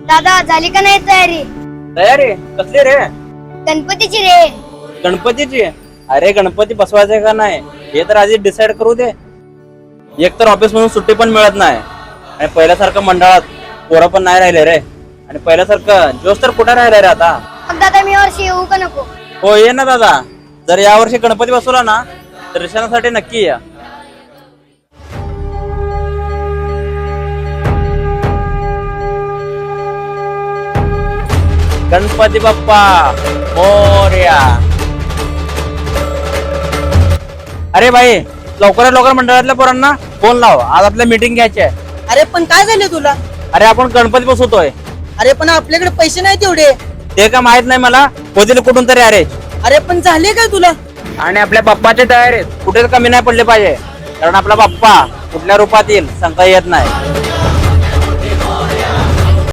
दादा झाली का नाही तयारी? तयारी कसली रे? गणपतीची रे. गणपतीची? अरे गणपती बसवायचे का नाही हे तर आधी डिसाइड करू दे. एक तर ऑफिस मधून सुट्टी पण मिळत नाही आणि पहिल्यासारखं मंडळात पोरं पण नाही राहिले रे. आणि पहिल्यासारखं जोश तर कुठे राहिलाय रे आता. मग दादा मी वर्षी येऊ का नको? हो ये ना दादा. जर यावर्षी गणपती बसवला ना तर दर्शनासाठी नक्की या. गणपती बाप्पा मोरया. अरे भाई लवकरात लवकर मंडळातल्या पोरांना फोन लाव, आज आपल्या मीटिंग घ्यायची आहे. अरे पण काय झालं तुला? अरे आपण गणपती बसवतोय. अरे पण आपल्याकडे पैसे नाही तेवढे. ते का माहित नाही मला, होतील कुठून तरी. अरे अरे पण झाले काय तुला? आणि आपल्या बाप्पाच्या तयारीत कुठेच कमी नाही पडले पाहिजे, कारण आपला बाप्पा कुठल्या रूपात येईल सांगता येत नाही.